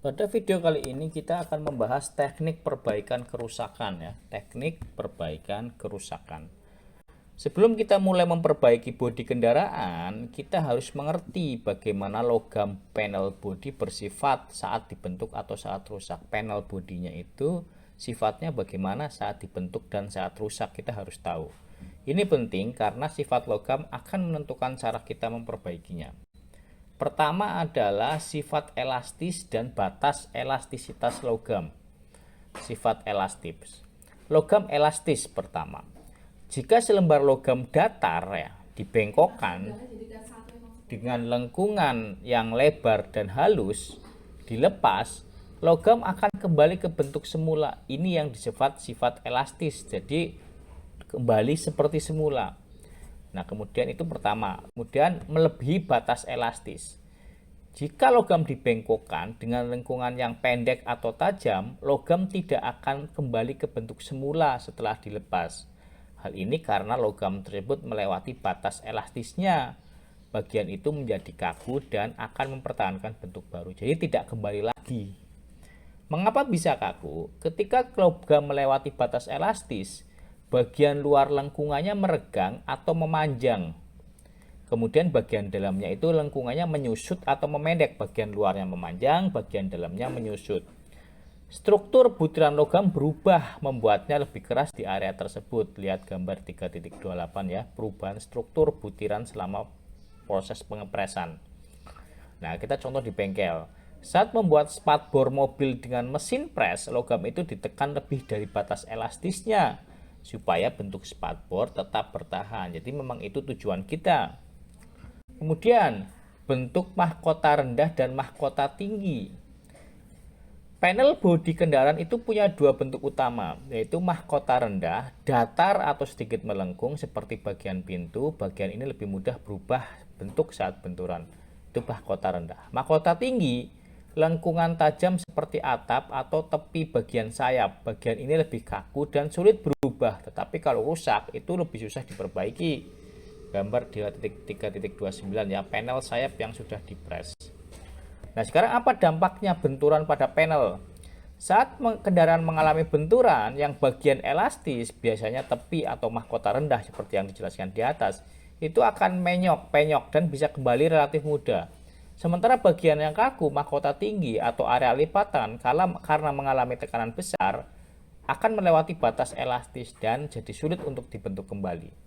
Pada video kali ini kita akan membahas teknik perbaikan kerusakan ya, teknik perbaikan kerusakan. Sebelum kita mulai memperbaiki bodi kendaraan, kita harus mengerti bagaimana logam panel bodi bersifat saat dibentuk atau saat rusak. Panel bodinya itu sifatnya bagaimana saat dibentuk dan saat rusak, kita harus tahu. Ini penting karena sifat logam akan menentukan cara kita memperbaikinya. Pertama adalah sifat elastis dan batas elastisitas logam. Sifat elastis. Logam elastis pertama. Jika selembar logam datar ya dibengkokkan dengan lengkungan yang lebar dan halus, dilepas, logam akan kembali ke bentuk semula. Ini yang disebut sifat elastis. Jadi kembali seperti semula. Nah, kemudian itu pertama. Kemudian melebihi batas elastis. Jika logam dibengkokkan dengan lengkungan yang pendek atau tajam, logam tidak akan kembali ke bentuk semula setelah dilepas. Hal ini karena logam tersebut melewati batas elastisnya. Bagian itu menjadi kaku dan akan mempertahankan bentuk baru. Jadi tidak kembali lagi. Mengapa bisa kaku? Ketika logam melewati batas elastis, bagian luar lengkungannya meregang atau memanjang. Kemudian bagian dalamnya itu lengkungannya menyusut atau memendek. Bagian luarnya memanjang, bagian dalamnya menyusut. Struktur butiran logam berubah, membuatnya lebih keras di area tersebut. Lihat gambar 3.28 ya, perubahan struktur butiran selama proses pengepresan. Nah, kita contoh di bengkel. Saat membuat spatbor mobil dengan mesin pres, logam itu ditekan lebih dari batas elastisnya supaya bentuk spatbor tetap bertahan. Jadi memang itu tujuan kita. Kemudian bentuk mahkota rendah dan mahkota tinggi. Panel bodi kendaraan itu punya dua bentuk utama, yaitu mahkota rendah, datar atau sedikit melengkung seperti bagian pintu. Bagian ini lebih mudah berubah bentuk saat benturan. Itu mahkota rendah. Mahkota tinggi, lengkungan tajam seperti atap atau tepi bagian sayap. Bagian ini lebih kaku dan sulit berubah, tetapi kalau rusak itu lebih susah diperbaiki. Gambar 3.29 ya, panel sayap yang sudah dipres. Nah, sekarang apa dampaknya benturan pada panel? Saat kendaraan mengalami benturan yang bagian elastis, biasanya tepi atau mahkota rendah seperti yang dijelaskan di atas, itu akan penyok dan bisa kembali relatif mudah. Sementara bagian yang kaku, mahkota tinggi atau area lipatan, karena mengalami tekanan besar, akan melewati batas elastis dan jadi sulit untuk dibentuk kembali.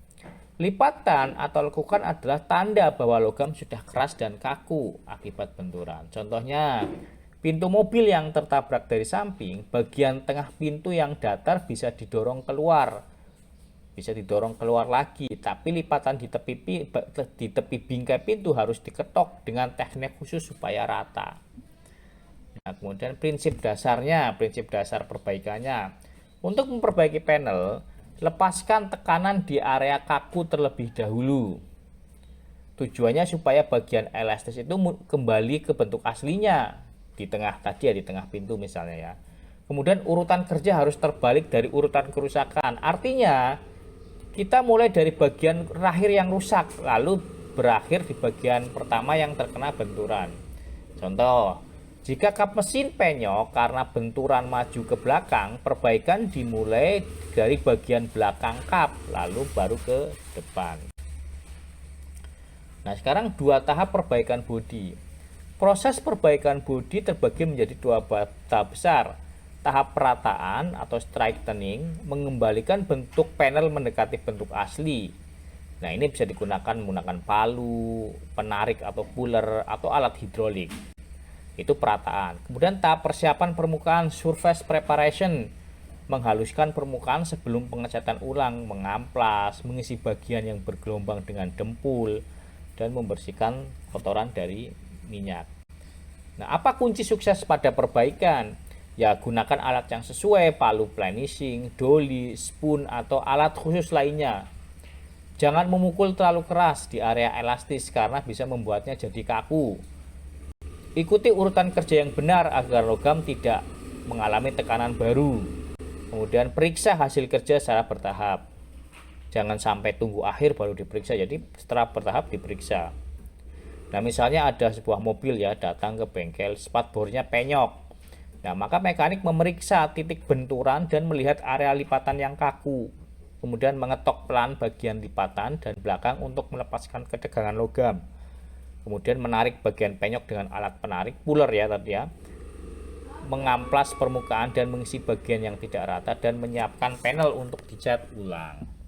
Lipatan atau lekukan adalah tanda bahwa logam sudah keras dan kaku akibat benturan. Contohnya, pintu mobil yang tertabrak dari samping, bagian tengah pintu yang datar bisa didorong keluar lagi, tapi lipatan di tepi bingkai pintu harus diketok dengan teknik khusus supaya rata. Nah, kemudian prinsip dasar perbaikannya. Untuk memperbaiki panel, lepaskan tekanan di area kaku terlebih dahulu. Tujuannya supaya bagian elastis itu kembali ke bentuk aslinya di tengah pintu misalnya ya. Kemudian urutan kerja harus terbalik dari urutan kerusakan. Artinya kita mulai dari bagian terakhir yang rusak lalu berakhir di bagian pertama yang terkena benturan. Contoh, jika kap mesin penyok karena benturan maju ke belakang, perbaikan dimulai dari bagian belakang kap, lalu baru ke depan. Nah, sekarang dua tahap perbaikan bodi. Proses perbaikan bodi terbagi menjadi dua tahap besar. Tahap perataan atau straightening, mengembalikan bentuk panel mendekati bentuk asli. Nah, ini bisa digunakan menggunakan palu, penarik atau puller, atau alat hidrolik. Itu perataan. Kemudian tahap persiapan permukaan, surface preparation, menghaluskan permukaan sebelum pengecatan ulang, mengamplas, mengisi bagian yang bergelombang dengan dempul, dan membersihkan kotoran dari minyak. Nah, apa kunci sukses pada perbaikan? Ya, gunakan alat yang sesuai, palu planishing, doli, spoon, atau alat khusus lainnya. Jangan memukul terlalu keras di area elastis karena bisa membuatnya jadi kaku. Ikuti urutan kerja yang benar agar logam tidak mengalami tekanan baru. Kemudian periksa hasil kerja secara bertahap. Jangan sampai tunggu akhir baru diperiksa, jadi setelah bertahap diperiksa. Nah, misalnya ada sebuah mobil ya datang ke bengkel, spatbornya penyok. Nah, maka mekanik memeriksa titik benturan dan melihat area lipatan yang kaku. Kemudian mengetok pelan bagian lipatan dan belakang untuk melepaskan ketegangan logam. Kemudian menarik bagian penyok dengan alat penarik puller ya tadi ya. Mengamplas permukaan dan mengisi bagian yang tidak rata dan menyiapkan panel untuk dicat ulang.